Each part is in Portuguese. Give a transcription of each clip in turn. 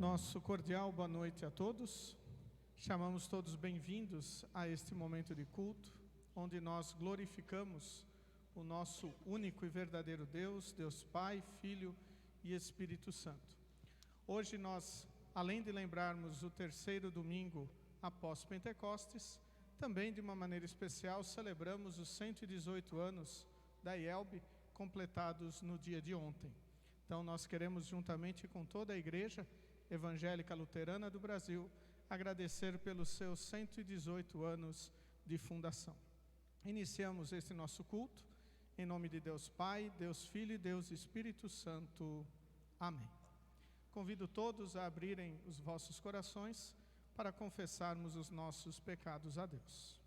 Nosso cordial boa noite a todos. Chamamos todos bem-vindos a este momento de culto, onde nós glorificamos o nosso único e verdadeiro Deus, Deus Pai, Filho e Espírito Santo. Hoje nós, além de lembrarmos o terceiro domingo após Pentecostes, também de uma maneira especial celebramos os 118 anos da IELB, completados no dia de ontem. Então nós queremos, juntamente com toda a Igreja Evangélica Luterana do Brasil, agradecer pelos seus 118 anos de fundação. Iniciamos este nosso culto, em nome de Deus Pai, Deus Filho e Deus Espírito Santo. Amém. Convido todos a abrirem os vossos corações para confessarmos os nossos pecados a Deus.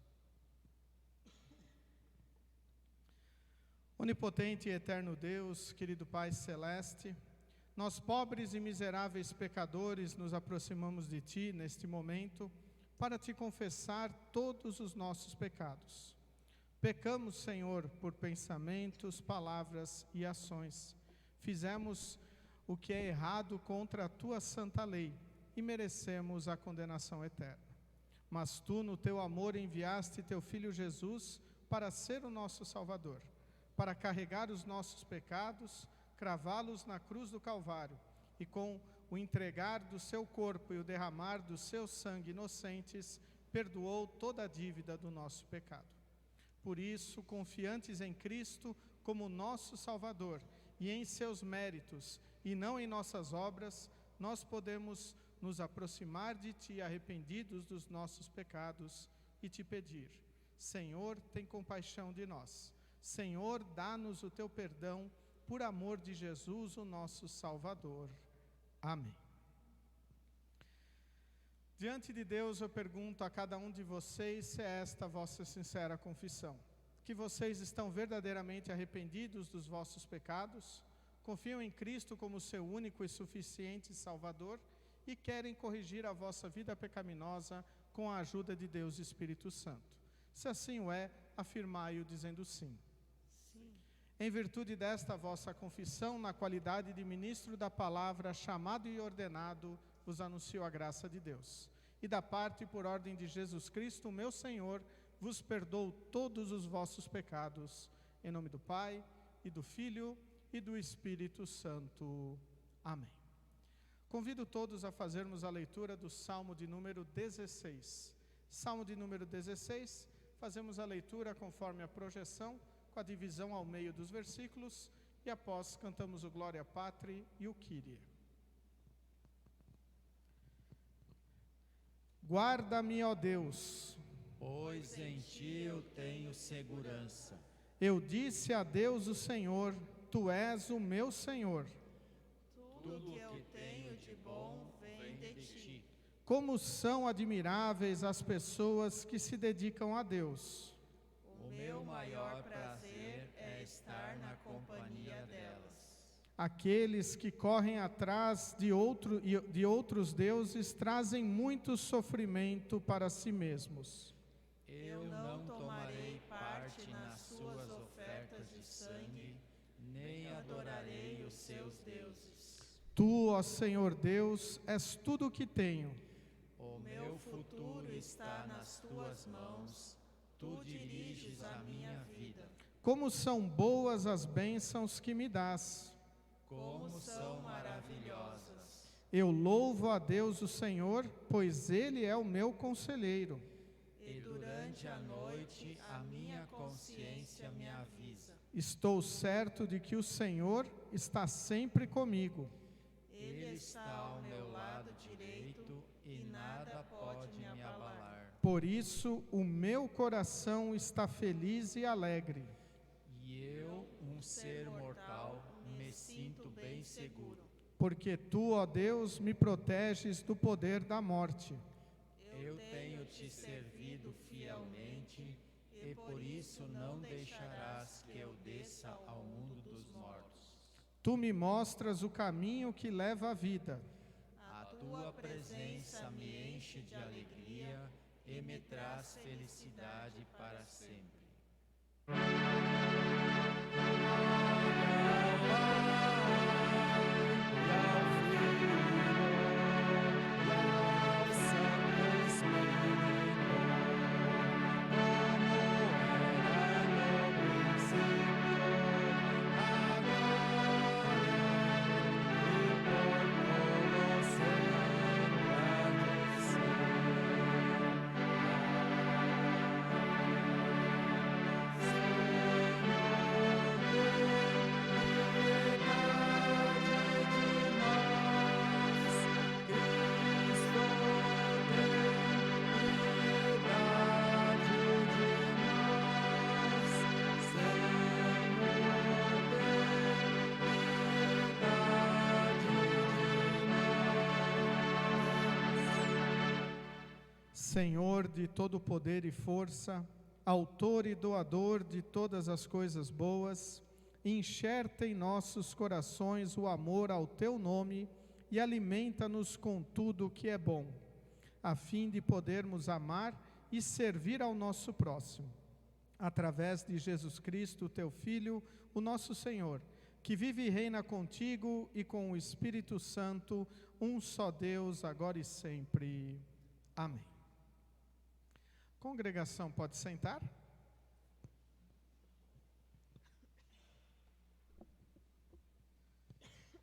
Onipotente e eterno Deus, querido Pai Celeste, nós, pobres e miseráveis pecadores, nos aproximamos de Ti neste momento para Te confessar todos os nossos pecados. Pecamos, Senhor, por pensamentos, palavras e ações. Fizemos o que é errado contra a Tua santa lei e merecemos a condenação eterna. Mas Tu, no Teu amor, enviaste Teu Filho Jesus para ser o nosso Salvador, para carregar os nossos pecados, cravá-los na cruz do Calvário e com o entregar do seu corpo e o derramar do seu sangue inocentes, perdoou toda a dívida do nosso pecado. Por isso, confiantes em Cristo como nosso Salvador e em seus méritos e não em nossas obras, nós podemos nos aproximar de Ti arrependidos dos nossos pecados e Te pedir: Senhor, tem compaixão de nós. Senhor, dá-nos o Teu perdão, por amor de Jesus, o nosso Salvador. Amém. Diante de Deus, eu pergunto a cada um de vocês se é esta a vossa sincera confissão, que vocês estão verdadeiramente arrependidos dos vossos pecados, confiam em Cristo como seu único e suficiente Salvador e querem corrigir a vossa vida pecaminosa com a ajuda de Deus e Espírito Santo. Se assim o é, afirmai-o dizendo sim. Em virtude desta vossa confissão, na qualidade de ministro da palavra, chamado e ordenado, vos anuncio a graça de Deus. E da parte e por ordem de Jesus Cristo, meu Senhor, vos perdoo todos os vossos pecados. Em nome do Pai, e do Filho, e do Espírito Santo. Amém. Convido todos a fazermos a leitura do Salmo de número 16. Salmo de número 16, fazemos a leitura conforme a projeção, com a divisão ao meio dos versículos, e após cantamos o Glória Patri e o Kyrie. Guarda-me, ó Deus, pois em Ti eu tenho segurança. Eu disse a Deus o Senhor, Tu és o meu Senhor. Tudo que eu tenho de bom vem de Ti. Como são admiráveis as pessoas que se dedicam a Deus. O meu maior prazer é estar na companhia delas. Aqueles que correm atrás de outros deuses trazem muito sofrimento para si mesmos. Eu não tomarei parte nas suas ofertas de sangue, nem adorarei os seus deuses. Tu, ó Senhor Deus, és tudo o que tenho. O meu futuro está nas Tuas mãos. Tu diriges a minha vida. Como são boas as bênçãos que me dás. Como são maravilhosas. Eu louvo a Deus o Senhor, pois Ele é o meu conselheiro. E durante a noite a minha consciência me avisa. Estou certo de que o Senhor está sempre comigo. Ele está ao meu lado direito e nada pode me abalar. Por isso, o meu coração está feliz e alegre. E eu, um ser mortal, me sinto bem seguro. Porque Tu, ó Deus, me proteges do poder da morte. Eu tenho Te servido fielmente, e por isso não deixarás que eu desça ao mundo dos mortos. Tu me mostras o caminho que leva à vida. A Tua presença me enche de alegria e me traz felicidade para sempre. Senhor de todo poder e força, autor e doador de todas as coisas boas, enxerta em nossos corações o amor ao Teu nome e alimenta-nos com tudo o que é bom, a fim de podermos amar e servir ao nosso próximo. Através de Jesus Cristo, Teu Filho, o nosso Senhor, que vive e reina contigo e com o Espírito Santo, um só Deus, agora e sempre. Amém. Congregação, pode sentar?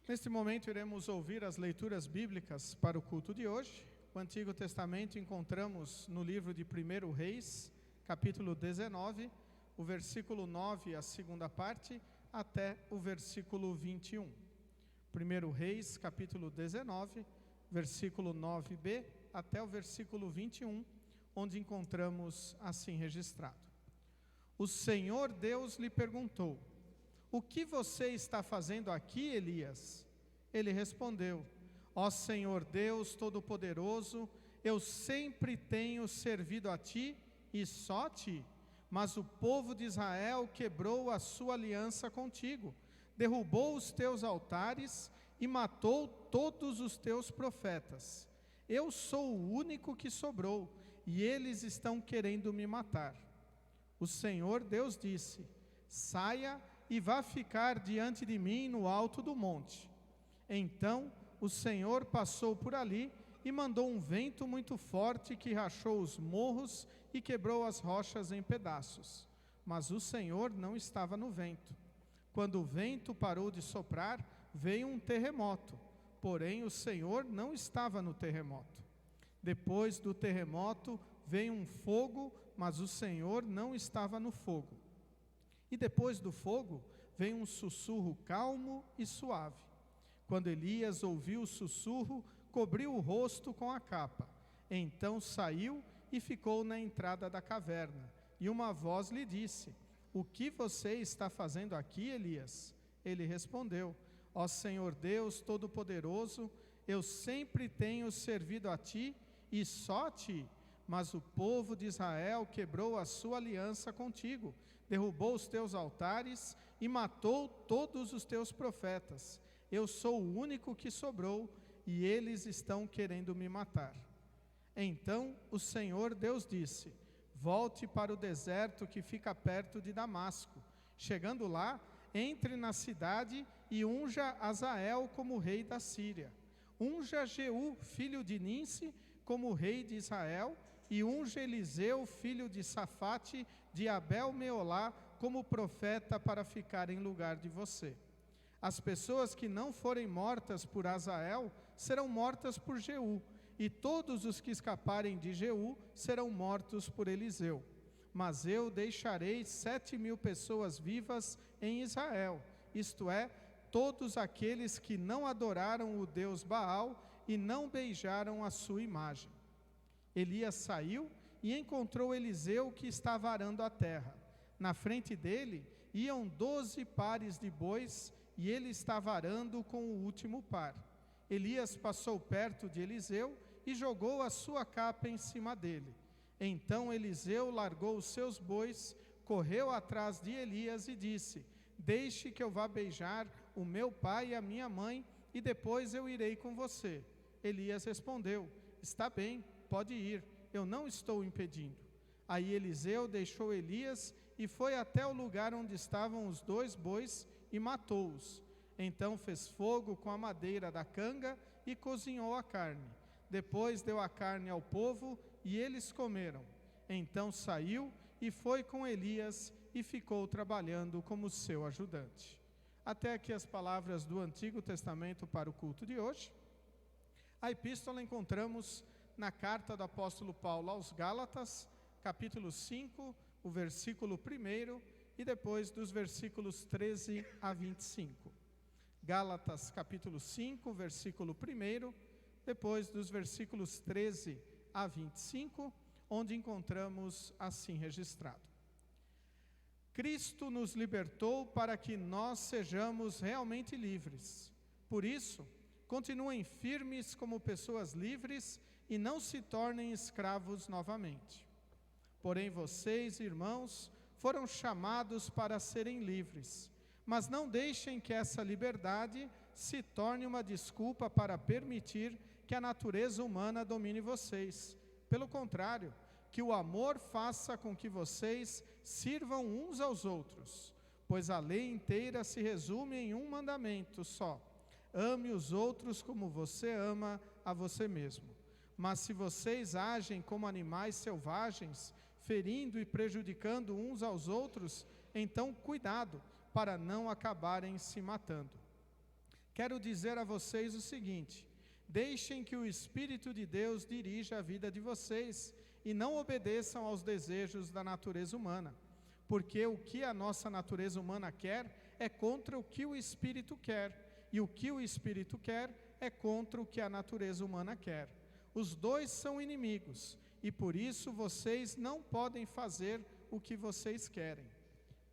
Neste momento iremos ouvir as leituras bíblicas para o culto de hoje. O Antigo Testamento encontramos no livro de 1 Reis, capítulo 19, o versículo 9, a segunda parte, até o versículo 21. 1 Reis, capítulo 19, versículo 9b, até o versículo 21, onde encontramos assim registrado: O Senhor Deus lhe perguntou: O que você está fazendo aqui, Elias? Ele respondeu: Ó Senhor Deus Todo-Poderoso, eu sempre tenho servido a Ti e só a Ti, mas o povo de Israel quebrou a sua aliança contigo, derrubou os Teus altares e matou todos os Teus profetas. Eu sou o único que sobrou, e eles estão querendo me matar. O Senhor Deus disse: Saia e vá ficar diante de mim no alto do monte. Então o Senhor passou por ali e mandou um vento muito forte que rachou os morros e quebrou as rochas em pedaços. Mas o Senhor não estava no vento. Quando o vento parou de soprar, veio um terremoto, porém o Senhor não estava no terremoto. Depois do terremoto veio um fogo, mas o Senhor não estava no fogo. E depois do fogo veio um sussurro calmo e suave. Quando Elias ouviu o sussurro, cobriu o rosto com a capa. Então saiu e ficou na entrada da caverna. E uma voz lhe disse: O que você está fazendo aqui, Elias? Ele respondeu: Ó Senhor Deus Todo-Poderoso, eu sempre tenho servido a Ti e só a Ti, mas o povo de Israel quebrou a sua aliança contigo, derrubou os Teus altares e matou todos os Teus profetas. Eu sou o único que sobrou e eles estão querendo me matar. Então o Senhor Deus disse: Volte para o deserto que fica perto de Damasco. Chegando lá, entre na cidade e unja Azael como rei da Síria. Unja Jeú, filho de Ninsi, como rei de Israel, e unja Eliseu, filho de Safate, de Abel-Meolá, como profeta para ficar em lugar de você. As pessoas que não forem mortas por Azael serão mortas por Jeú, e todos os que escaparem de Jeú serão mortos por Eliseu. Mas eu deixarei 7.000 pessoas vivas em Israel, isto é, todos aqueles que não adoraram o Deus Baal e não beijaram a sua imagem. Elias saiu e encontrou Eliseu que estava arando a terra. Na frente dele iam 12 pares de bois e ele estava arando com o último par. Elias passou perto de Eliseu e jogou a sua capa em cima dele. Então Eliseu largou os seus bois, correu atrás de Elias e disse: Deixe que eu vá beijar o meu pai e a minha mãe, e depois eu irei com você. Elias respondeu: Está bem, pode ir, eu não estou impedindo. Aí Eliseu deixou Elias e foi até o lugar onde estavam os 2 bois e matou-os. Então fez fogo com a madeira da canga e cozinhou a carne. Depois deu a carne ao povo e eles comeram. Então saiu e foi com Elias e ficou trabalhando como seu ajudante. Até aqui as palavras do Antigo Testamento para o culto de hoje. A epístola encontramos na carta do apóstolo Paulo aos Gálatas, capítulo 5, o versículo 1, e depois dos versículos 13 a 25. Gálatas, capítulo 5, versículo 1, depois dos versículos 13 a 25, onde encontramos assim registrado: Cristo nos libertou para que nós sejamos realmente livres. Por isso, continuem firmes como pessoas livres e não se tornem escravos novamente. Porém, vocês, irmãos, foram chamados para serem livres, mas não deixem que essa liberdade se torne uma desculpa para permitir que a natureza humana domine vocês. Pelo contrário, que o amor faça com que vocês sirvam uns aos outros, pois a lei inteira se resume em um mandamento só: ame os outros como você ama a você mesmo. Mas se vocês agem como animais selvagens, ferindo e prejudicando uns aos outros, então cuidado para não acabarem se matando. Quero dizer a vocês o seguinte: deixem que o Espírito de Deus dirija a vida de vocês e não obedeçam aos desejos da natureza humana, porque o que a nossa natureza humana quer é contra o que o Espírito quer, e o que o Espírito quer é contra o que a natureza humana quer. Os dois são inimigos, e por isso vocês não podem fazer o que vocês querem.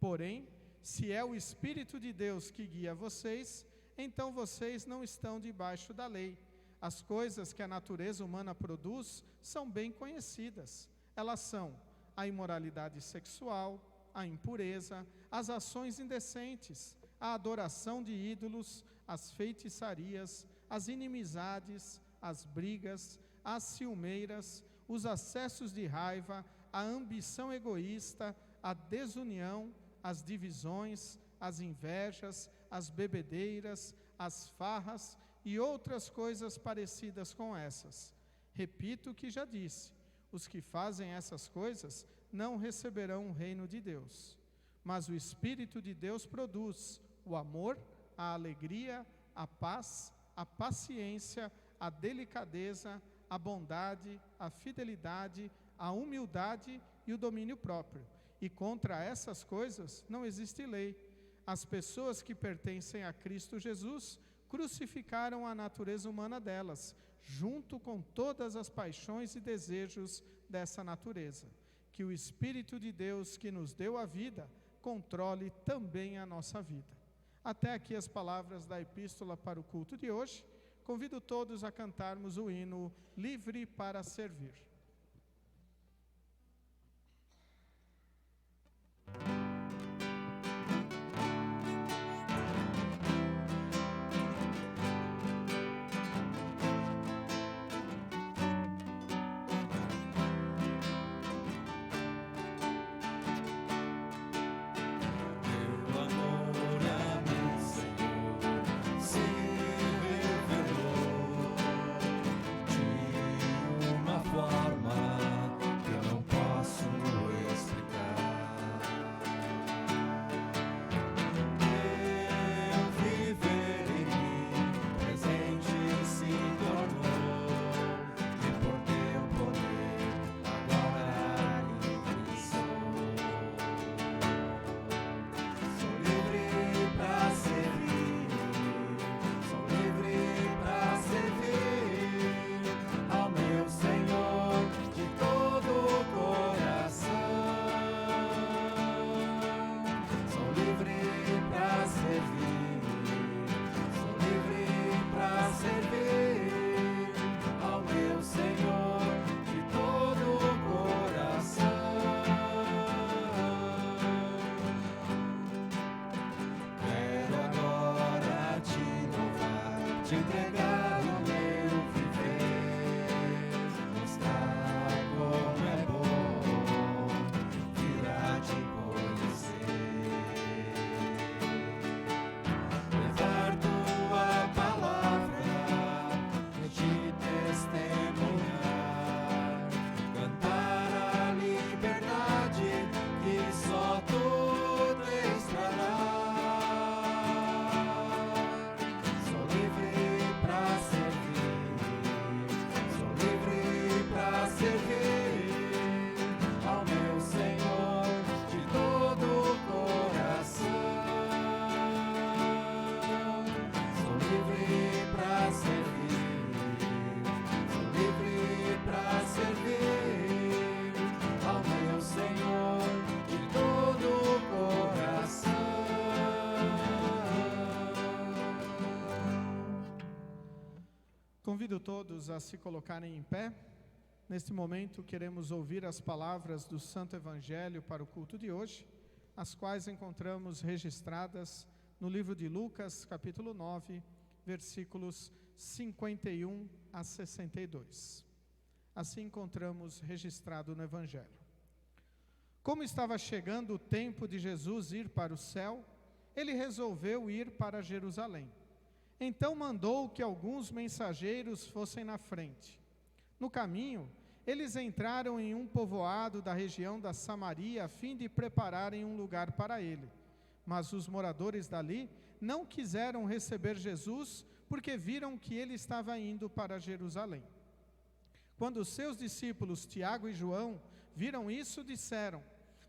Porém, se é o Espírito de Deus que guia vocês, então vocês não estão debaixo da lei. As coisas que a natureza humana produz são bem conhecidas. Elas são a imoralidade sexual, a impureza, as ações indecentes, a adoração de ídolos, as feitiçarias, as inimizades, as brigas, as ciumeiras, os acessos de raiva, a ambição egoísta, a desunião, as divisões, as invejas, as bebedeiras, as farras e outras coisas parecidas com essas. Repito o que já disse: os que fazem essas coisas não receberão o reino de Deus. Mas o Espírito de Deus produz o amor, a alegria, a paz, a paciência, a delicadeza, a bondade, a fidelidade, a humildade e o domínio próprio. E contra essas coisas não existe lei. As pessoas que pertencem a Cristo Jesus crucificaram a natureza humana delas, junto com todas as paixões e desejos dessa natureza. Que o Espírito de Deus, que nos deu a vida, controle também a nossa vida. Até aqui as palavras da epístola para o culto de hoje. Convido todos a cantarmos o hino Livre para Servir. Convido todos a se colocarem em pé. Neste momento, queremos ouvir as palavras do Santo Evangelho para o culto de hoje, as quais encontramos registradas no livro de Lucas, capítulo 9, versículos 51 a 62. Assim encontramos registrado no Evangelho. Como estava chegando o tempo de Jesus ir para o céu, ele resolveu ir para Jerusalém. Então mandou que alguns mensageiros fossem na frente. No caminho, eles entraram em um povoado da região da Samaria a fim de prepararem um lugar para ele. Mas os moradores dali não quiseram receber Jesus porque viram que ele estava indo para Jerusalém. Quando os seus discípulos Tiago e João viram isso, disseram: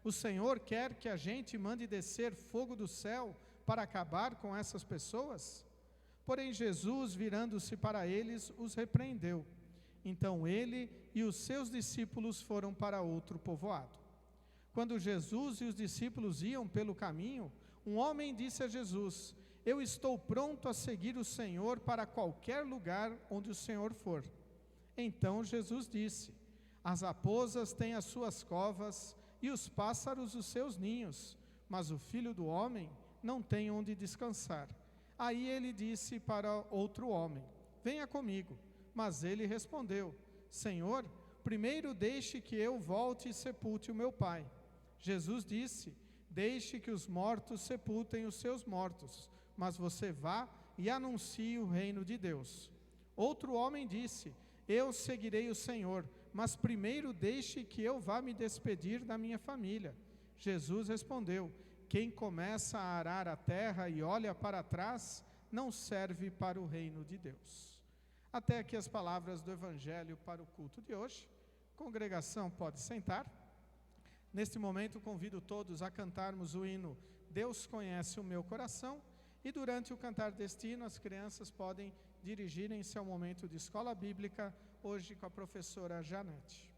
"O Senhor quer que a gente mande descer fogo do céu para acabar com essas pessoas?" Porém, Jesus, virando-se para eles, os repreendeu. Então ele e os seus discípulos foram para outro povoado. Quando Jesus e os discípulos iam pelo caminho, um homem disse a Jesus: "Eu estou pronto a seguir o Senhor para qualquer lugar onde o Senhor for." Então Jesus disse: "As raposas têm as suas covas e os pássaros os seus ninhos, mas o Filho do Homem não tem onde descansar." Aí ele disse para outro homem: "Venha comigo." Mas ele respondeu: "Senhor, primeiro deixe que eu volte e sepulte o meu pai." Jesus disse: "Deixe que os mortos sepultem os seus mortos, mas você vá e anuncie o reino de Deus." Outro homem disse: "Eu seguirei o Senhor, mas primeiro deixe que eu vá me despedir da minha família." Jesus respondeu: "Quem começa a arar a terra e olha para trás, não serve para o reino de Deus." Até aqui as palavras do Evangelho para o culto de hoje. Congregação, pode sentar. Neste momento, convido todos a cantarmos o hino "Deus Conhece o Meu Coração", e durante o cantar deste hino, as crianças podem dirigirem-se ao momento de escola bíblica, hoje com a professora Janete.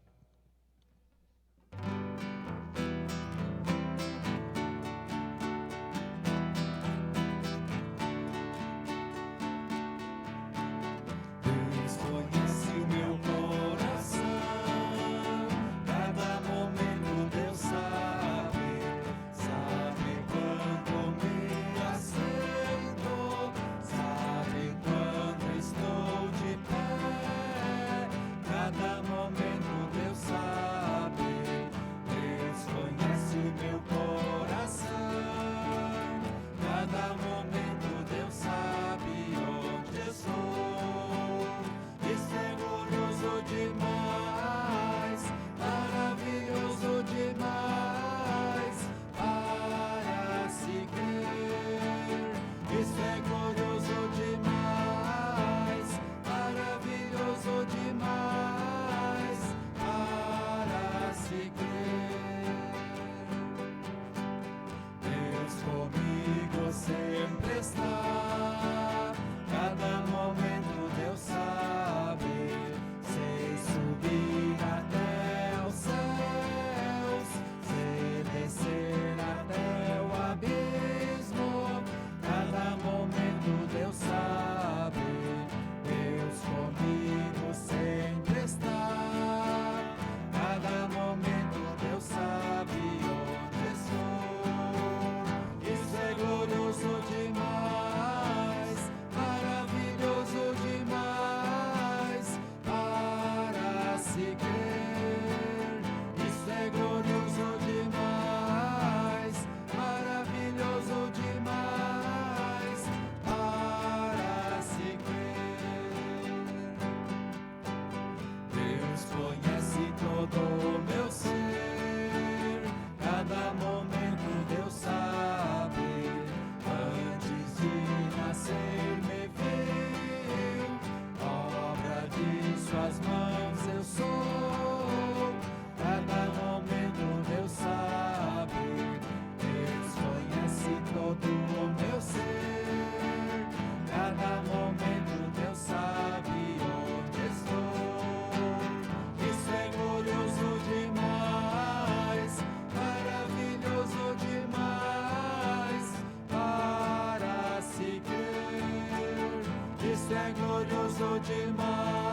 Isso é glorioso demais.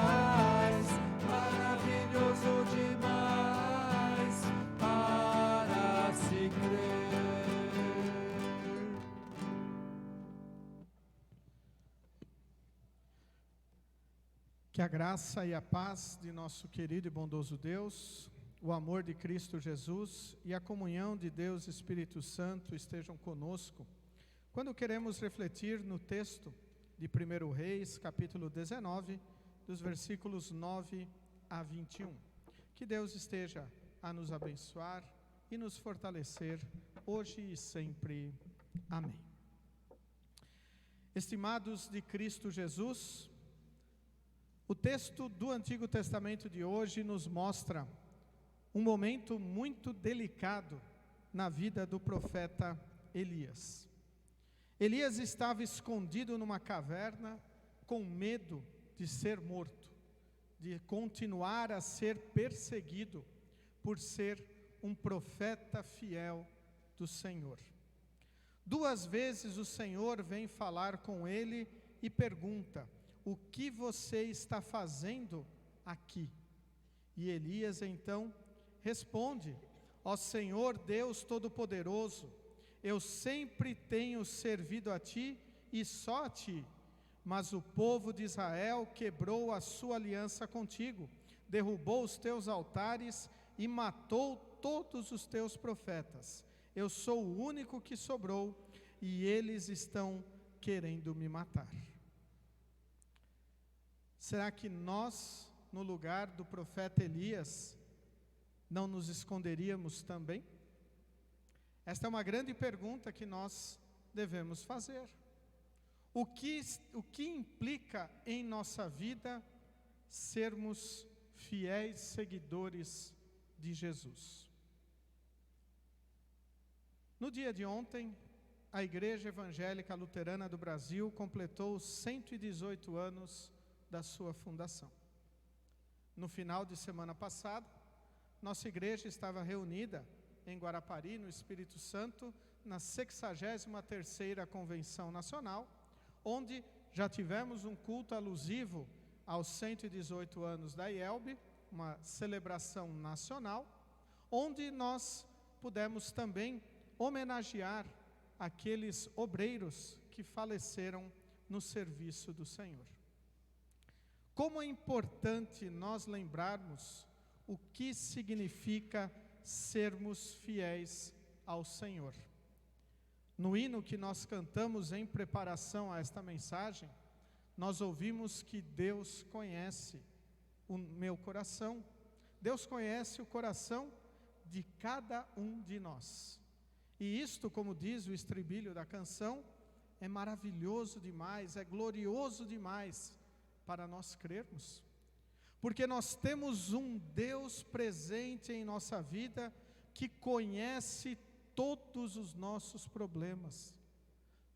Que a graça e a paz de nosso querido e bondoso Deus, o amor de Cristo Jesus e a comunhão de Deus Espírito Santo estejam conosco, quando queremos refletir no texto de 1 Reis, capítulo 19, dos versículos 9 a 21. Que Deus esteja a nos abençoar e nos fortalecer, hoje e sempre. Amém. Estimados de Cristo Jesus, o texto do Antigo Testamento de hoje nos mostra um momento muito delicado na vida do profeta Elias. Elias estava escondido numa caverna com medo de ser morto, de continuar a ser perseguido por ser um profeta fiel do Senhor. 2 vezes o Senhor vem falar com ele e pergunta: o que você está fazendo aqui? E Elias então responde: ó Senhor Deus Todo-Poderoso, eu sempre tenho servido a Ti e só a Ti, mas o povo de Israel quebrou a sua aliança contigo, derrubou os teus altares e matou todos os teus profetas. Eu sou o único que sobrou e eles estão querendo me matar. Será que nós, no lugar do profeta Elias, não nos esconderíamos também? Esta é uma grande pergunta que nós devemos fazer. O que implica em nossa vida sermos fiéis seguidores de Jesus? No dia de ontem, a Igreja Evangélica Luterana do Brasil completou 118 anos da sua fundação. No final de semana passada, nossa igreja estava reunida em Guarapari, no Espírito Santo, na 63ª Convenção Nacional, onde já tivemos um culto alusivo aos 118 anos da IELB, uma celebração nacional, onde nós pudemos também homenagear aqueles obreiros que faleceram no serviço do Senhor. Como é importante nós lembrarmos o que significa sermos fiéis ao Senhor. No hino que nós cantamos em preparação a esta mensagem, nós ouvimos que Deus conhece o meu coração. Deus conhece o coração de cada um de nós. E isto, como diz o estribilho da canção, é maravilhoso demais, é glorioso demais para nós crermos. Porque nós temos um Deus presente em nossa vida que conhece todos os nossos problemas,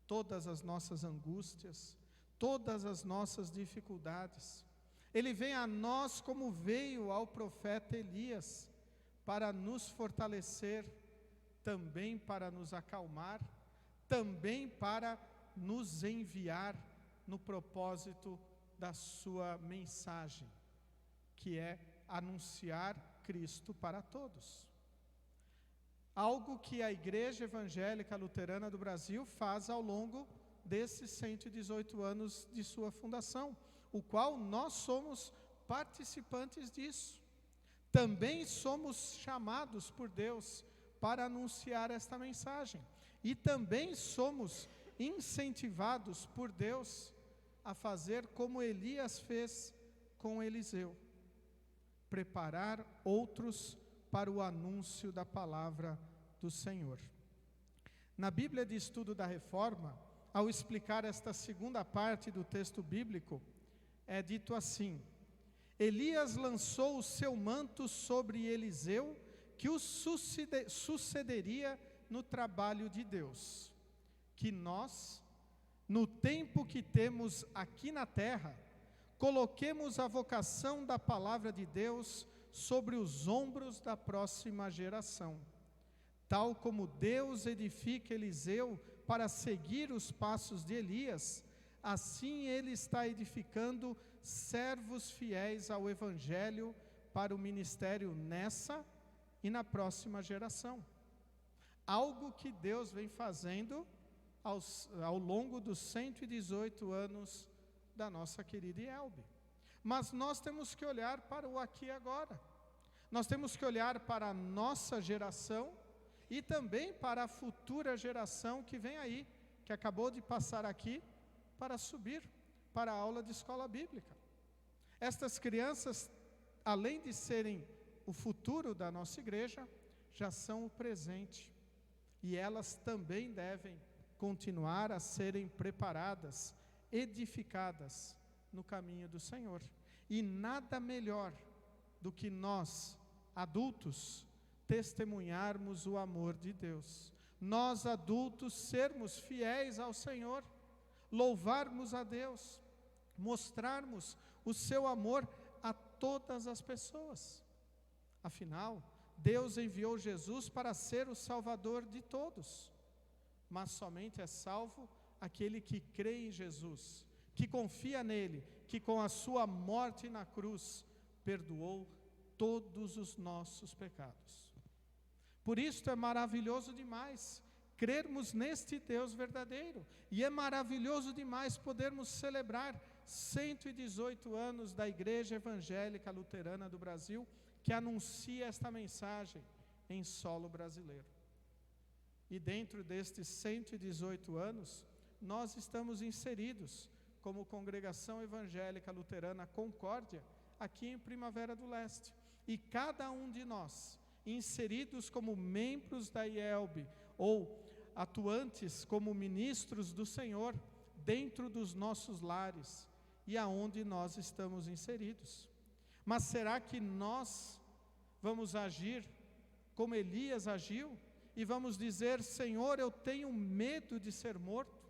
todas as nossas angústias, todas as nossas dificuldades. Ele vem a nós como veio ao profeta Elias, para nos fortalecer, também para nos acalmar, também para nos enviar no propósito da sua mensagem, que é anunciar Cristo para todos. Algo que a Igreja Evangélica Luterana do Brasil faz ao longo desses 118 anos de sua fundação, o qual nós somos participantes disso. Também somos chamados por Deus para anunciar esta mensagem. E também somos incentivados por Deus a fazer como Elias fez com Eliseu: preparar outros para o anúncio da palavra do Senhor. Na Bíblia de Estudo da Reforma, ao explicar esta segunda parte do texto bíblico, é dito assim: Elias lançou o seu manto sobre Eliseu, que o sucederia no trabalho de Deus. Que nós, no tempo que temos aqui na terra, coloquemos a vocação da palavra de Deus sobre os ombros da próxima geração. Tal como Deus edifica Eliseu para seguir os passos de Elias, assim Ele está edificando servos fiéis ao Evangelho para o ministério nessa e na próxima geração. Algo que Deus vem fazendo ao longo dos 118 anos da nossa querida IELB. Mas nós temos que olhar para o aqui e agora. Nós temos que olhar para a nossa geração e também para a futura geração que vem aí, que acabou de passar aqui para subir para a aula de escola bíblica. Estas crianças, além de serem o futuro da nossa igreja, já são o presente. E elas também devem continuar a serem preparadas, edificadas no caminho do Senhor. E nada melhor do que nós, adultos, testemunharmos o amor de Deus. Nós, adultos, sermos fiéis ao Senhor, louvarmos a Deus, mostrarmos o seu amor a todas as pessoas. Afinal, Deus enviou Jesus para ser o Salvador de todos, mas somente é salvo aquele que crê em Jesus, que confia nele, que com a sua morte na cruz perdoou todos os nossos pecados. Por isso é maravilhoso demais crermos neste Deus verdadeiro, e é maravilhoso demais podermos celebrar 118 anos da Igreja Evangélica Luterana do Brasil, que anuncia esta mensagem em solo brasileiro. E dentro destes 118 anos, nós estamos inseridos como Congregação Evangélica Luterana Concórdia, aqui em Primavera do Leste. E cada um de nós, inseridos como membros da IELB, ou atuantes como ministros do Senhor, dentro dos nossos lares, e aonde nós estamos inseridos. Mas será que nós vamos agir como Elias agiu? E vamos dizer: Senhor, eu tenho medo de ser morto.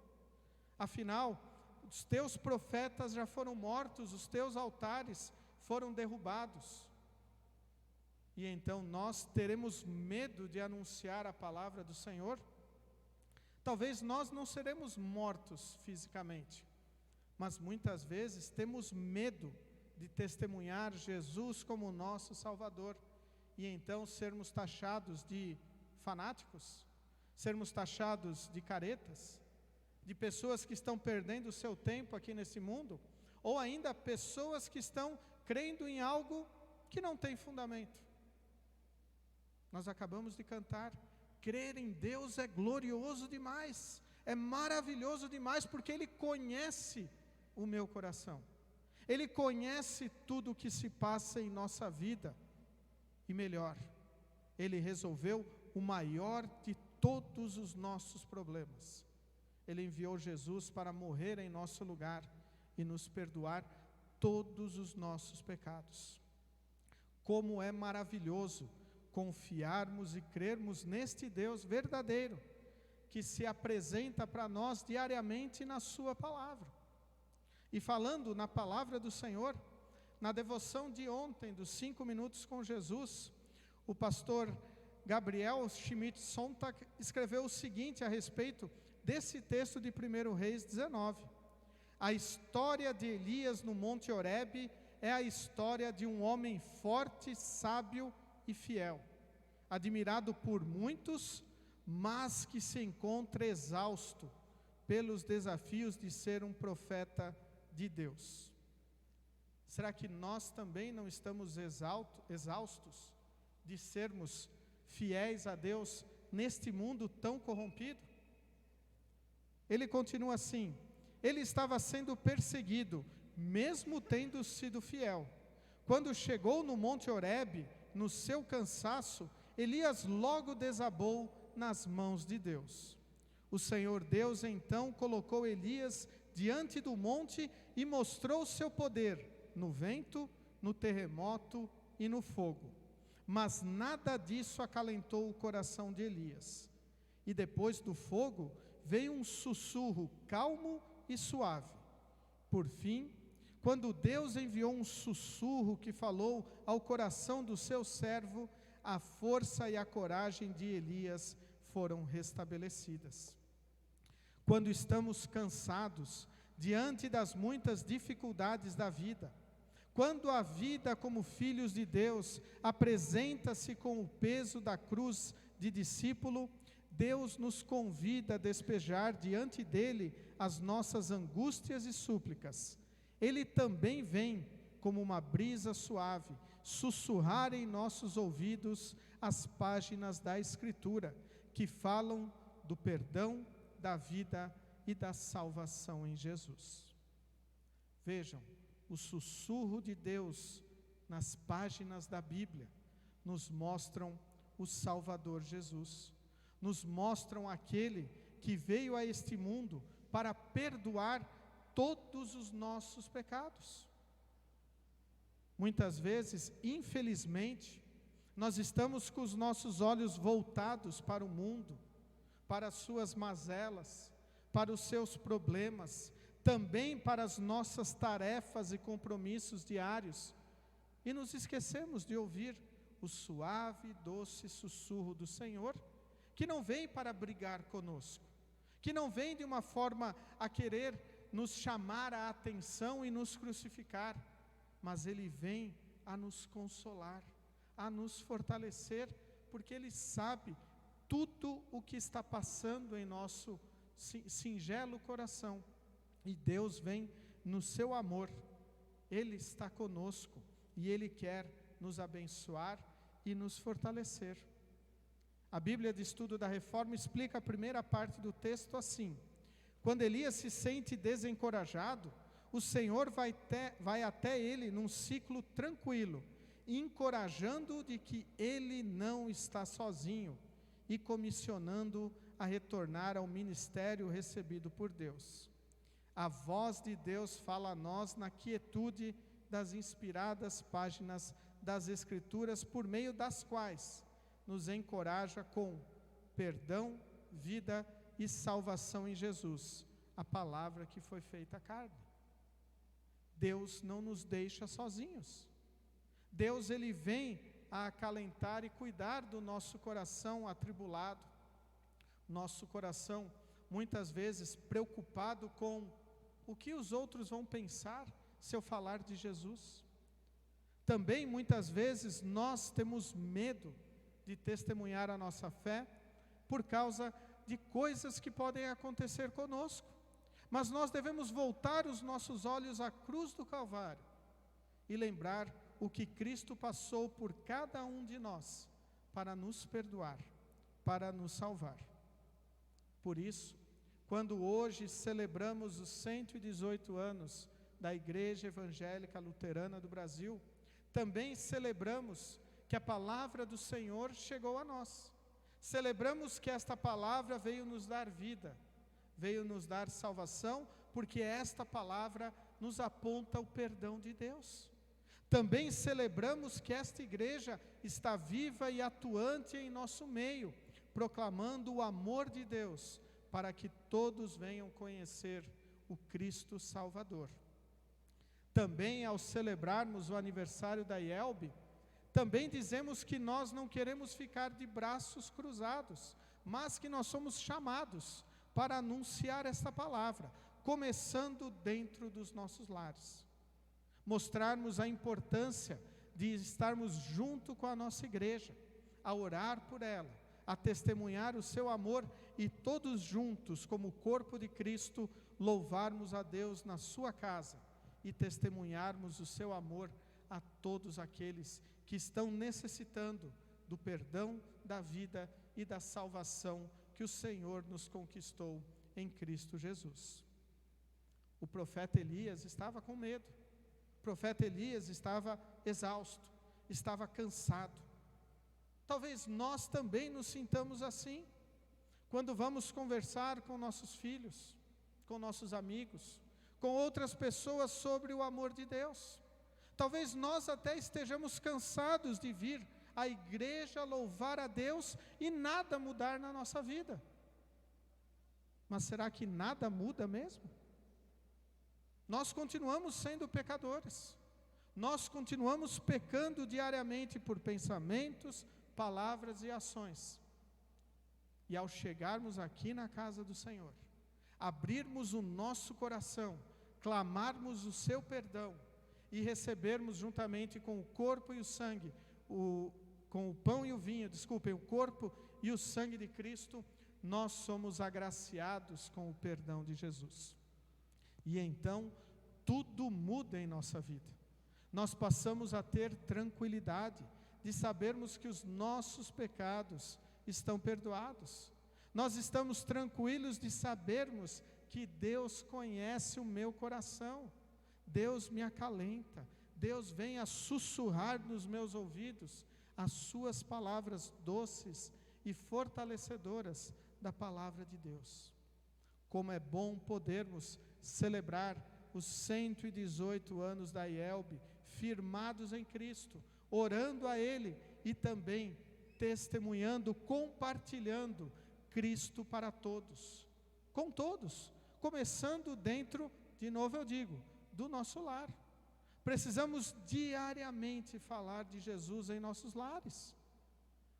Afinal, os teus profetas já foram mortos, os teus altares foram derrubados. E então nós teremos medo de anunciar a palavra do Senhor? Talvez nós não seremos mortos fisicamente, mas muitas vezes temos medo de testemunhar Jesus como nosso Salvador, e então sermos taxados de fanáticos, sermos taxados de caretas, de pessoas que estão perdendo o seu tempo aqui nesse mundo, ou ainda pessoas que estão crendo em algo que não tem fundamento. Nós acabamos de cantar, crer em Deus é glorioso demais, é maravilhoso demais, porque Ele conhece o meu coração, Ele conhece tudo o que se passa em nossa vida, e melhor, Ele resolveu o maior de todos os nossos problemas. Ele enviou Jesus para morrer em nosso lugar e nos perdoar todos os nossos pecados. Como é maravilhoso confiarmos e crermos neste Deus verdadeiro, que se apresenta para nós diariamente na sua palavra. E falando na palavra do Senhor, na devoção de ontem, dos 5 minutos com Jesus, o pastor Gabriel Schmidt Sontag escreveu o seguinte a respeito desse texto de 1 Reis 19. A história de Elias no Monte Horebe é a história de um homem forte, sábio e fiel, admirado por muitos, mas que se encontra exausto pelos desafios de ser um profeta de Deus. Será que nós também não estamos exaustos de sermos fiéis a Deus neste mundo tão corrompido? Ele continua assim: ele estava sendo perseguido, mesmo tendo sido fiel. Quando chegou no Monte Horebe, no seu cansaço, Elias logo desabou nas mãos de Deus. O Senhor Deus então colocou Elias diante do monte e mostrou seu poder no vento, no terremoto e no fogo. Mas nada disso acalentou o coração de Elias. E depois do fogo veio um sussurro calmo e suave. Por fim, quando Deus enviou um sussurro que falou ao coração do seu servo, a força e a coragem de Elias foram restabelecidas. Quando estamos cansados diante das muitas dificuldades da vida, quando a vida como filhos de Deus apresenta-se com o peso da cruz de discípulo, Deus nos convida a despejar diante dele as nossas angústias e súplicas. Ele também vem como uma brisa suave, sussurrar em nossos ouvidos as páginas da Escritura, que falam do perdão, da vida e da salvação em Jesus. Vejam, o sussurro de Deus nas páginas da Bíblia nos mostram o Salvador Jesus, nos mostram aquele que veio a este mundo para perdoar todos os nossos pecados. Muitas vezes, infelizmente, nós estamos com os nossos olhos voltados para o mundo, para as suas mazelas, para os seus problemas, também para as nossas tarefas e compromissos diários, e nos esquecemos de ouvir o suave e doce sussurro do Senhor, que não vem para brigar conosco, que não vem de uma forma a querer nos chamar a atenção e nos crucificar, mas Ele vem a nos consolar, a nos fortalecer, porque Ele sabe tudo o que está passando em nosso singelo coração. E Deus vem no seu amor, Ele está conosco e Ele quer nos abençoar e nos fortalecer. A Bíblia de Estudo da Reforma explica a primeira parte do texto assim: quando Elias se sente desencorajado, o Senhor vai até ele num ciclo tranquilo, encorajando-o de que ele não está sozinho e comissionando-o a retornar ao ministério recebido por Deus. A voz de Deus fala a nós na quietude das inspiradas páginas das Escrituras, por meio das quais nos encoraja com perdão, vida e salvação em Jesus, a palavra que foi feita carne. Deus não nos deixa sozinhos. Deus, Ele vem a acalentar e cuidar do nosso coração atribulado, nosso coração muitas vezes preocupado com o que os outros vão pensar se eu falar de Jesus. Também muitas vezes nós temos medo de testemunhar a nossa fé por causa de coisas que podem acontecer conosco. Mas nós devemos voltar os nossos olhos à cruz do Calvário e lembrar o que Cristo passou por cada um de nós para nos perdoar, para nos salvar. Por isso, quando hoje celebramos os 118 anos da Igreja Evangélica Luterana do Brasil, também celebramos que a palavra do Senhor chegou a nós. Celebramos que esta palavra veio nos dar vida, veio nos dar salvação, porque esta palavra nos aponta o perdão de Deus. Também celebramos que esta igreja está viva e atuante em nosso meio, proclamando o amor de Deus, para que todos venham conhecer o Cristo Salvador. Também, ao celebrarmos o aniversário da IELB, também dizemos que nós não queremos ficar de braços cruzados, mas que nós somos chamados para anunciar esta palavra, começando dentro dos nossos lares. Mostrarmos a importância de estarmos junto com a nossa igreja, a orar por ela, a testemunhar o seu amor e todos juntos, como corpo de Cristo, louvarmos a Deus na sua casa e testemunharmos o seu amor a todos aqueles que estão necessitando do perdão, da vida e da salvação que o Senhor nos conquistou em Cristo Jesus. O profeta Elias estava com medo. O profeta Elias estava exausto, estava cansado. Talvez nós também nos sintamos assim, quando vamos conversar com nossos filhos, com nossos amigos, com outras pessoas sobre o amor de Deus. Talvez nós até estejamos cansados de vir à igreja louvar a Deus e nada mudar na nossa vida. Mas será que nada muda mesmo? Nós continuamos sendo pecadores. Nós continuamos pecando diariamente por pensamentos, palavras e ações. E ao chegarmos aqui na casa do Senhor, abrirmos o nosso coração, clamarmos o seu perdão e recebermos juntamente com o corpo e o sangue, com o pão e o vinho, o corpo e o sangue de Cristo, nós somos agraciados com o perdão de Jesus. E então, tudo muda em nossa vida. nós passamos a ter tranquilidade de sabermos que os nossos pecados estão perdoados. Nós estamos tranquilos de sabermos que Deus conhece o meu coração. Deus me acalenta. Deus vem a sussurrar nos meus ouvidos as suas palavras doces e fortalecedoras da palavra de Deus. Como é bom podermos celebrar os 118 anos da IELB, firmados em Cristo, orando a Ele e também testemunhando, compartilhando Cristo para todos, com todos, começando dentro, de novo eu digo, do nosso lar. Precisamos diariamente falar de Jesus em nossos lares,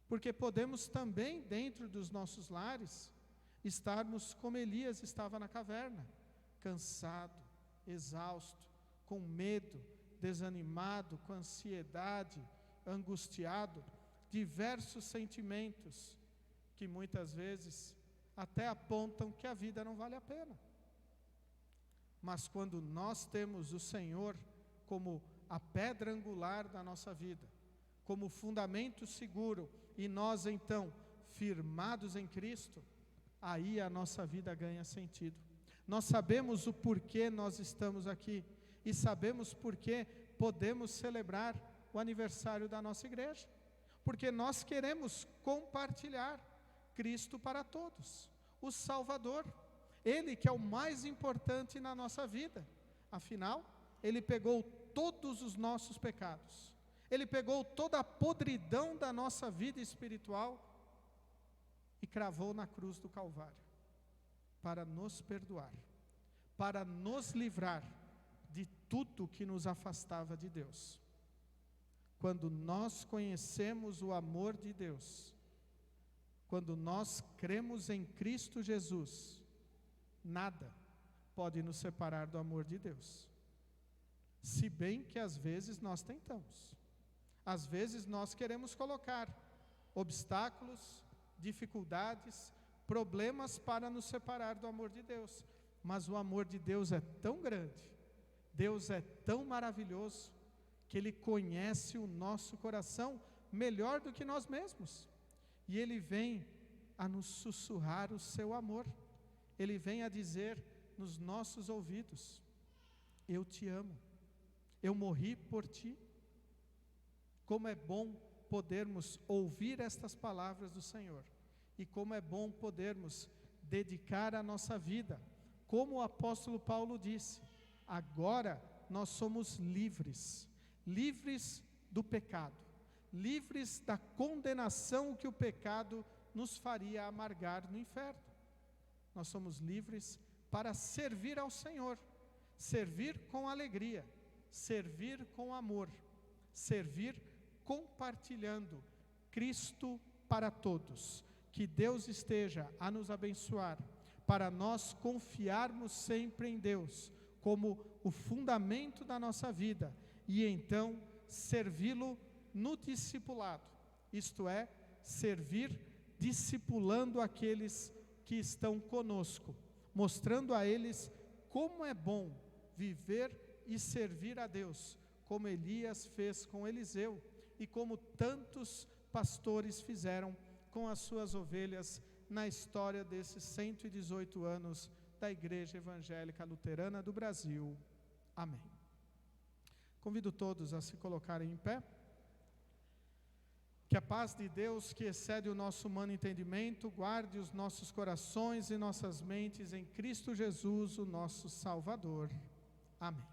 porque podemos também, dentro dos nossos lares, estarmos como Elias estava na caverna, cansado, exausto, com medo, desanimado, com ansiedade, angustiado, diversos sentimentos que muitas vezes até apontam que a vida não vale a pena. Mas quando nós temos o Senhor como a pedra angular da nossa vida, como fundamento seguro, e nós então firmados em Cristo, aí a nossa vida ganha sentido. Nós sabemos o porquê nós estamos aqui e sabemos porquê podemos celebrar o aniversário da nossa igreja, porque nós queremos compartilhar Cristo para todos, o Salvador, Ele que é o mais importante na nossa vida. Afinal, Ele pegou todos os nossos pecados, Ele pegou toda a podridão da nossa vida espiritual e cravou na cruz do Calvário, para nos perdoar, para nos livrar de tudo que nos afastava de Deus. Quando nós conhecemos o amor de Deus, quando nós cremos em Cristo Jesus, nada pode nos separar do amor de Deus. Se bem que às vezes nós tentamos. Às vezes nós queremos colocar obstáculos, dificuldades, problemas para nos separar do amor de Deus. Mas o amor de Deus é tão grande, Deus é tão maravilhoso, que Ele conhece o nosso coração melhor do que nós mesmos. E Ele vem a nos sussurrar o seu amor. Ele vem a dizer nos nossos ouvidos: eu te amo, eu morri por ti. Como é bom podermos ouvir estas palavras do Senhor, e como é bom podermos dedicar a nossa vida, como o apóstolo Paulo disse: agora nós somos livres, livres do pecado, livres da condenação que o pecado nos faria amargar no inferno. Nós somos livres para servir ao Senhor, servir com alegria, servir com amor, servir compartilhando Cristo para todos. Que Deus esteja a nos abençoar, para nós confiarmos sempre em Deus como o fundamento da nossa vida, e então servi-lo no discipulado, isto é, servir discipulando aqueles que estão conosco, mostrando a eles como é bom viver e servir a Deus, como Elias fez com Eliseu, e como tantos pastores fizeram com as suas ovelhas na história desses 118 anos da Igreja Evangélica Luterana do Brasil. Amém. Convido todos a se colocarem em pé. Que a paz de Deus, que excede o nosso humano entendimento, guarde os nossos corações e nossas mentes em Cristo Jesus, o nosso Salvador. Amém.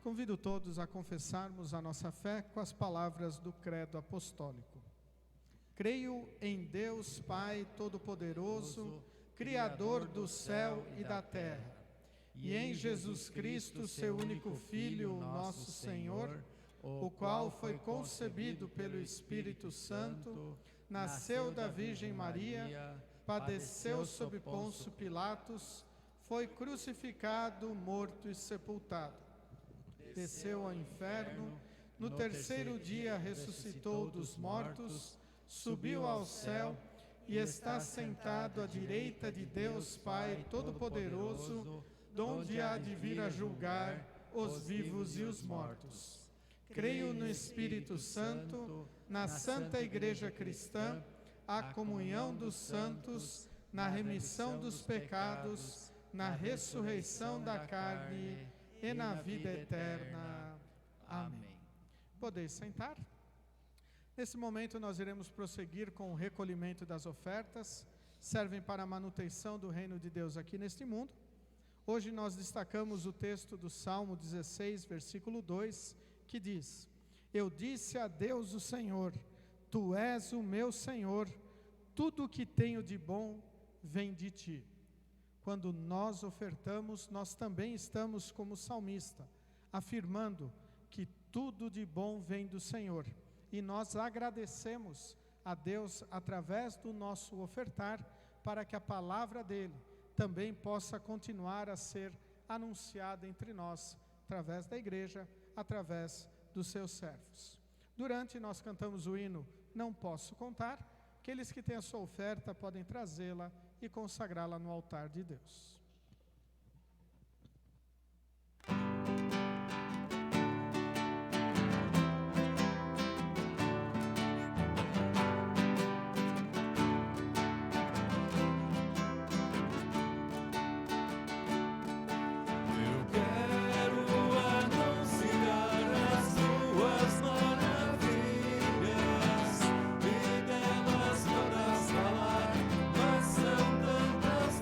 Convido todos a confessarmos a nossa fé com as palavras do Credo Apostólico. Creio em Deus Pai Todo-Poderoso, Criador do céu e da terra, e em Jesus Cristo, seu único Filho, nosso Senhor, o qual foi concebido pelo Espírito Santo, nasceu da Virgem Maria, padeceu sob Pôncio Pilatos, foi crucificado, morto e sepultado. Desceu ao inferno, no terceiro dia ressuscitou dos mortos, subiu ao céu e está sentado à direita de Deus Pai Todo-Poderoso, donde há de vir a julgar os vivos e os mortos. Creio no Espírito Santo, na Santa Igreja Cristã, a comunhão dos santos, na remissão dos pecados, na ressurreição da carne e na vida eterna. Amém. Podeis sentar. Nesse momento nós iremos prosseguir com o recolhimento das ofertas, servem para a manutenção do reino de Deus aqui neste mundo. Hoje nós destacamos o texto do Salmo 16, versículo 2, que diz: Eu disse a Deus o Senhor, Tu és o meu Senhor, tudo o que tenho de bom vem de Ti. Quando nós ofertamos, nós também estamos como salmista, afirmando que tudo de bom vem do Senhor. E nós agradecemos a Deus através do nosso ofertar, para que a palavra dEle também possa continuar a ser anunciada entre nós, através da igreja, através dos seus servos. Durante nós cantamos o hino Não Posso Contar. Aqueles que têm a sua oferta podem trazê-la e consagrá-la no altar de Deus. Mas são tantas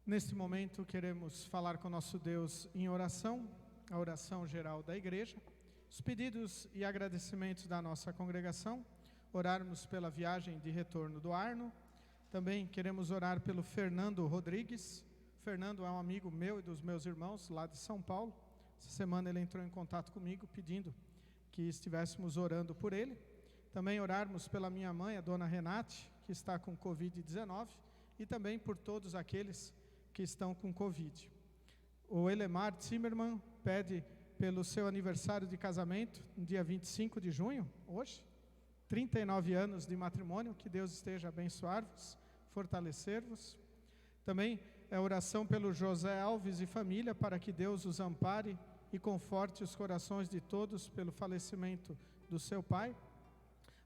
Neste momento queremos falar com nosso Deus em oração, a oração geral da igreja, os pedidos e agradecimentos da nossa congregação, orarmos pela viagem de retorno do Arno. Também queremos orar pelo Fernando Rodrigues. Fernando é um amigo meu e dos meus irmãos lá de São Paulo. Essa semana ele entrou em contato comigo pedindo que estivéssemos orando por ele. Também orarmos pela minha mãe, a dona Renate, que está com Covid-19, e também por todos aqueles que estão com Covid. O Elemar Zimmermann pede pelo seu aniversário de casamento, no dia 25 de junho, hoje, 39 anos de matrimônio, que Deus esteja a abençoar-vos, fortalecer-vos. Também é oração pelo José Alves e família, para que Deus os ampare e conforte os corações de todos pelo falecimento do seu pai.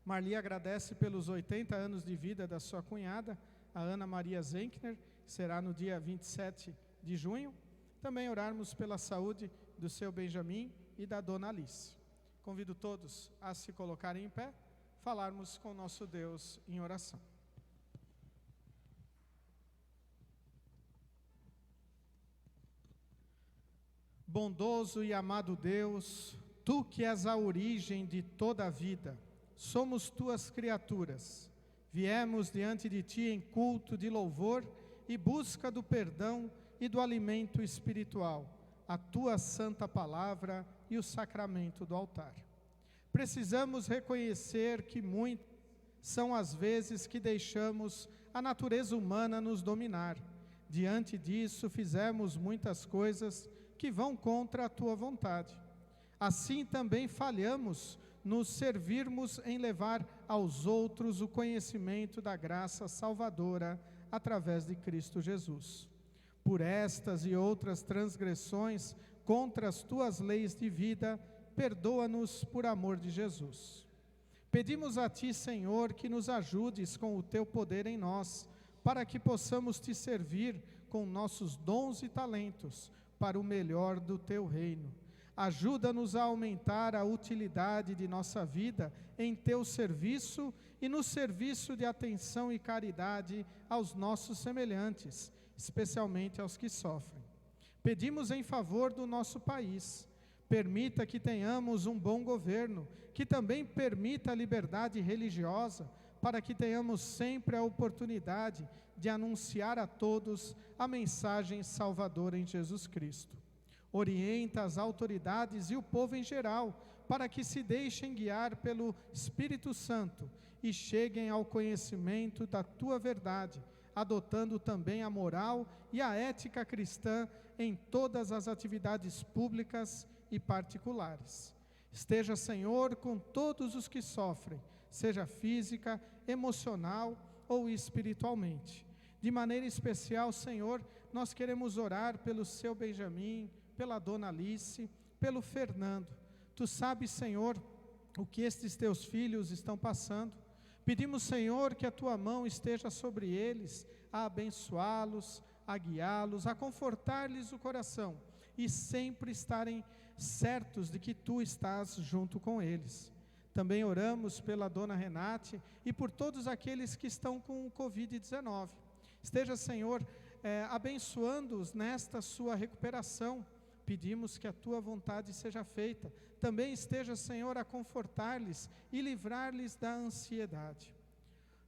Marli agradece pelos 80 anos de vida da sua cunhada, a Ana Maria Zenkner, será no dia 27 de junho. Também orarmos pela saúde do seu Benjamin e da dona Alice. Convido todos a se colocarem em pé, falarmos com nosso Deus em oração. Bondoso e amado Deus, Tu que és a origem de toda a vida, somos Tuas criaturas. Viemos diante de Ti em culto de louvor e busca do perdão e do alimento espiritual, a Tua santa palavra e o sacramento do altar. Precisamos reconhecer que muitas são as vezes que deixamos a natureza humana nos dominar. Diante disso, fizemos muitas coisas que vão contra a Tua vontade. Assim também falhamos nos servirmos em levar aos outros o conhecimento da graça salvadora através de Cristo Jesus. Por estas e outras transgressões contra as Tuas leis de vida, perdoa-nos por amor de Jesus. Pedimos a Ti, Senhor, que nos ajudes com o Teu poder em nós, para que possamos Te servir com nossos dons e talentos para o melhor do Teu reino. Ajuda-nos a aumentar a utilidade de nossa vida em Teu serviço e no serviço de atenção e caridade aos nossos semelhantes, especialmente aos que sofrem. Pedimos em favor do nosso país. Permita que tenhamos um bom governo, que também permita a liberdade religiosa, para que tenhamos sempre a oportunidade de anunciar a todos a mensagem salvadora em Jesus Cristo. Orienta as autoridades e o povo em geral, para que se deixem guiar pelo Espírito Santo e cheguem ao conhecimento da Tua verdade, adotando também a moral e a ética cristã em todas as atividades públicas e particulares. Esteja, Senhor, com todos os que sofrem, seja física, emocional ou espiritualmente. De maneira especial, Senhor, nós queremos orar pelo seu Benjamin, pela dona Alice, pelo Fernando. Tu sabes, Senhor, o que estes Teus filhos estão passando. Pedimos, Senhor, que a Tua mão esteja sobre eles, a abençoá-los, a guiá-los, a confortar-lhes o coração e sempre estarem certos de que Tu estás junto com eles. Também oramos pela dona Renate e por todos aqueles que estão com o Covid-19. Esteja, Senhor, abençoando-os nesta sua recuperação. Pedimos que a Tua vontade seja feita. Também esteja, Senhor, a confortar-lhes e livrar-lhes da ansiedade.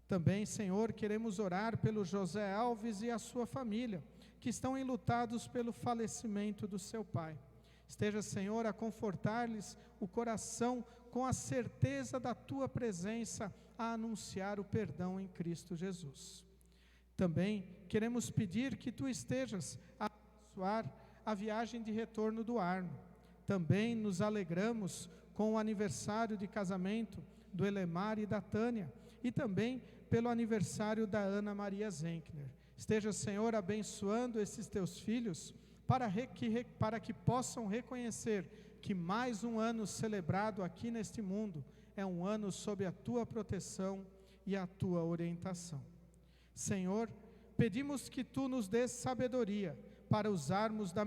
Também, Senhor, queremos orar pelo José Alves e a sua família, que estão enlutados pelo falecimento do seu pai. Esteja, Senhor, a confortar-lhes o coração com a certeza da Tua presença a anunciar o perdão em Cristo Jesus. Também queremos pedir que Tu estejas a abençoar a viagem de retorno do Arno. Também nos alegramos com o aniversário de casamento do Elemar e da Tânia, e também pelo aniversário da Ana Maria Zenkner. Esteja, Senhor, abençoando esses Teus filhos, para que possam reconhecer que mais um ano celebrado aqui neste mundo é um ano sob a Tua proteção e a Tua orientação. Senhor, pedimos que Tu nos dês sabedoria para usarmos da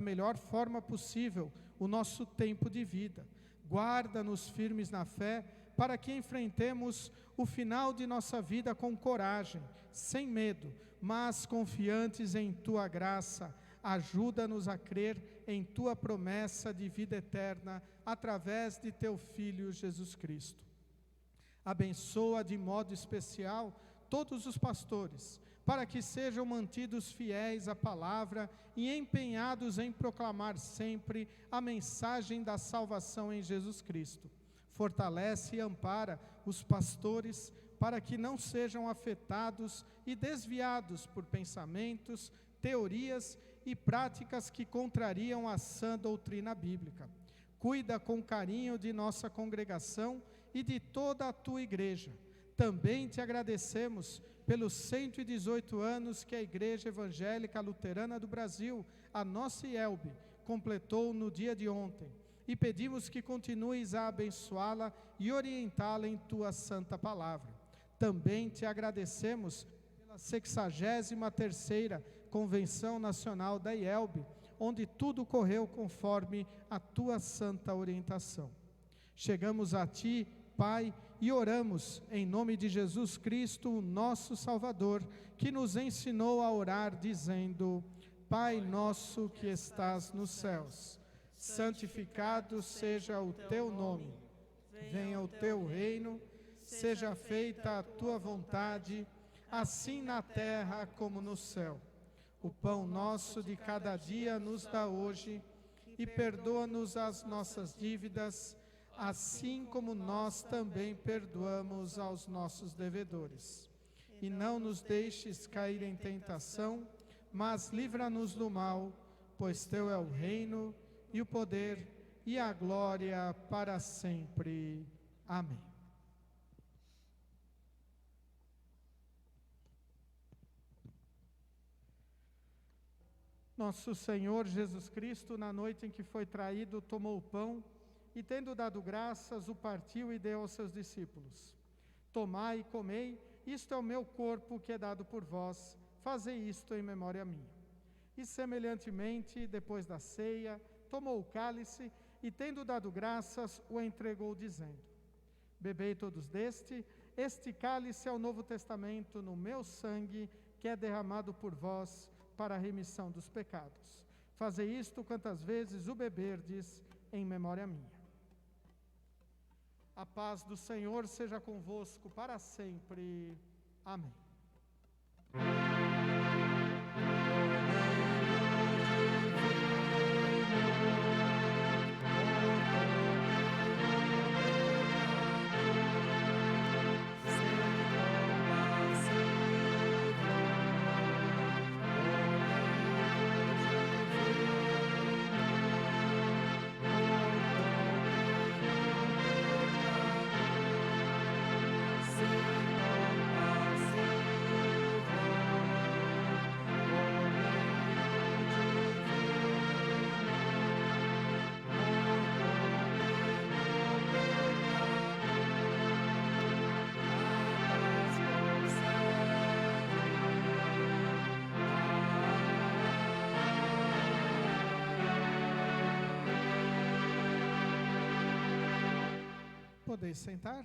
melhor forma possível o nosso tempo de vida. Guarda-nos firmes na fé, para que enfrentemos o final de nossa vida com coragem, sem medo, mas confiantes em Tua graça. Ajuda-nos a crer em Tua promessa de vida eterna, através de Teu Filho Jesus Cristo. Abençoa de modo especial todos os pastores, para que sejam mantidos fiéis à palavra e empenhados em proclamar sempre a mensagem da salvação em Jesus Cristo. Fortalece e ampara os pastores para que não sejam afetados e desviados por pensamentos, teorias e práticas que contrariam a sã doutrina bíblica. Cuida com carinho de nossa congregação e de toda a Tua igreja. Também Te agradecemos pelos 118 anos que a Igreja Evangélica Luterana do Brasil, a nossa IELB, completou no dia de ontem, e pedimos que continues a abençoá-la e orientá-la em Tua santa palavra. Também Te agradecemos pela 63ª Convenção Nacional da IELB, onde tudo correu conforme a Tua santa orientação. Chegamos a Ti, Pai, e oramos em nome de Jesus Cristo, o nosso Salvador, que nos ensinou a orar dizendo: Pai nosso que estás nos céus, santificado seja o Teu nome. Venha o Teu reino, seja feita a Tua vontade, assim na terra como no céu. O pão nosso de cada dia nos dá hoje, e perdoa-nos as nossas dívidas, assim como nós também perdoamos aos nossos devedores. E não nos deixes cair em tentação, mas livra-nos do mal, pois Teu é o reino, e o poder, e a glória para sempre. Amém. Nosso Senhor Jesus Cristo, na noite em que foi traído, tomou o pão, e tendo dado graças, o partiu e deu aos seus discípulos. Tomai e comei, isto é o meu corpo que é dado por vós, fazei isto em memória minha. E semelhantemente, depois da ceia, tomou o cálice, e tendo dado graças, o entregou, dizendo: Bebei todos deste, este cálice é o Novo Testamento no meu sangue, que é derramado por vós para a remissão dos pecados. Fazei isto quantas vezes o beberdes, em memória minha. A paz do Senhor seja convosco para sempre. Amém. Podeis sentar.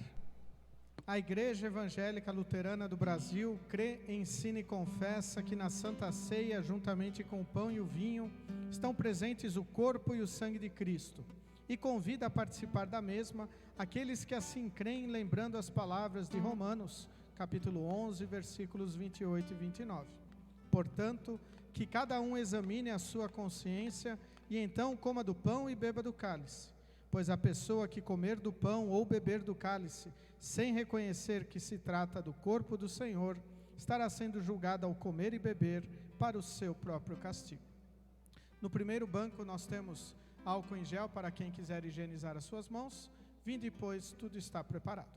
A Igreja Evangélica Luterana do Brasil crê, ensina e confessa que na Santa Ceia, juntamente com o pão e o vinho, estão presentes o corpo e o sangue de Cristo, e convida a participar da mesma aqueles que assim creem, lembrando as palavras de Romanos, capítulo 11, versículos 28 e 29. Portanto, que cada um examine a sua consciência, e então coma do pão e beba do cálice. Pois a pessoa que comer do pão ou beber do cálice, sem reconhecer que se trata do corpo do Senhor, estará sendo julgada ao comer e beber para o seu próprio castigo. No primeiro banco nós temos álcool em gel para quem quiser higienizar as suas mãos. Vinde, pois, tudo está preparado.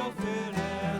Oferece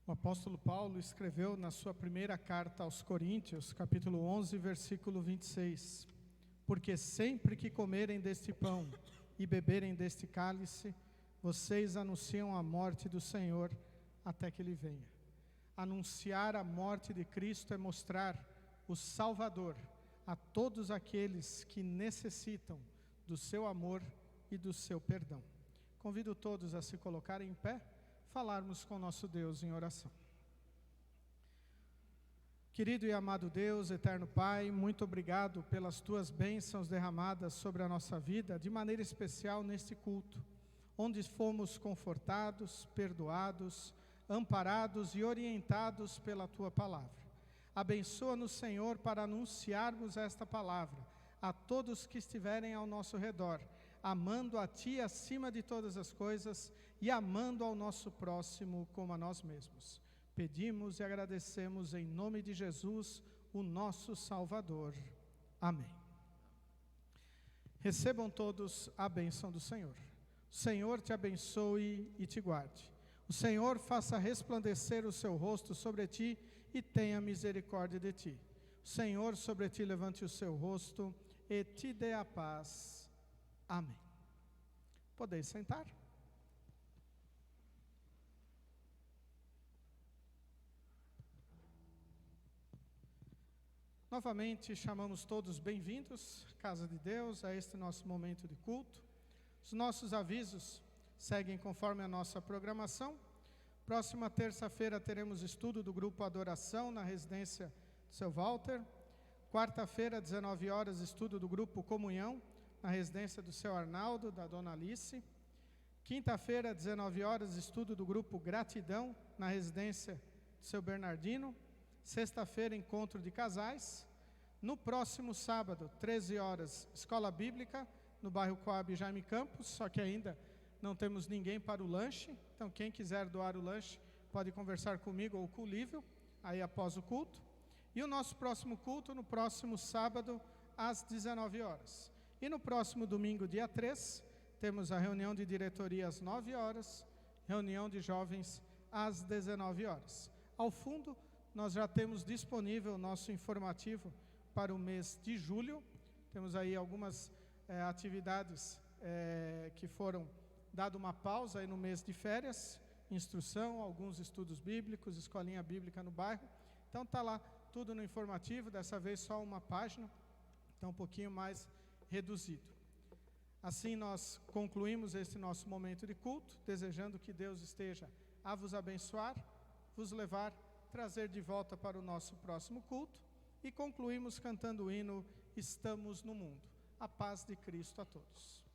O apóstolo Paulo escreveu na sua primeira carta aos Coríntios, capítulo 11, versículo 26: Porque sempre que comerem deste pão e beberem deste cálice, vocês anunciam a morte do Senhor até que Ele venha. Anunciar a morte de Cristo é mostrar o Salvador a todos aqueles que necessitam do seu amor e do seu perdão. Convido todos a se colocarem em pé, falarmos com nosso Deus em oração. Querido e amado Deus, eterno Pai, muito obrigado pelas Tuas bênçãos derramadas sobre a nossa vida, de maneira especial neste culto, onde fomos confortados, perdoados, amparados e orientados pela Tua palavra. Abençoa-nos, Senhor, para anunciarmos esta palavra a todos que estiverem ao nosso redor, amando a Ti acima de todas as coisas e amando ao nosso próximo como a nós mesmos. Pedimos e agradecemos em nome de Jesus, o nosso Salvador. Amém. Recebam todos a bênção do Senhor. O Senhor te abençoe e te guarde. O Senhor faça resplandecer o seu rosto sobre ti e tenha misericórdia de ti. O Senhor sobre ti levante o seu rosto e te dê a paz. Amém. Podeis sentar. Novamente chamamos todos bem-vindos, Casa de Deus, a este nosso momento de culto. Os nossos avisos seguem conforme a nossa programação. Próxima terça-feira teremos estudo do grupo Adoração na residência do seu Walter. Quarta-feira, 19 horas, estudo do grupo Comunhão na residência do seu Arnaldo, da dona Alice. Quinta-feira, 19 horas, estudo do grupo Gratidão na residência do seu Bernardino. Sexta-feira, encontro de casais. No próximo sábado, 13 horas, escola bíblica, no bairro Coab Jaime Campos, só que ainda não temos ninguém para o lanche. Então, quem quiser doar o lanche, pode conversar comigo ou com o Lívio, aí após o culto. E o nosso próximo culto, no próximo sábado, às 19 horas. E no próximo domingo, dia 3, temos a reunião de diretoria às 9 horas, reunião de jovens às 19 horas. Ao fundo, nós já temos disponível o nosso informativo para o mês de julho. Temos aí algumas atividades que foram dado uma pausa aí no mês de férias, instrução, alguns estudos bíblicos, escolinha bíblica no bairro. Então está lá tudo no informativo, dessa vez só uma página, então um pouquinho mais reduzido. Assim nós concluímos este nosso momento de culto, desejando que Deus esteja a vos abençoar, vos levar, trazer de volta para o nosso próximo culto, e concluímos cantando o hino Estamos no Mundo. A paz de Cristo a todos.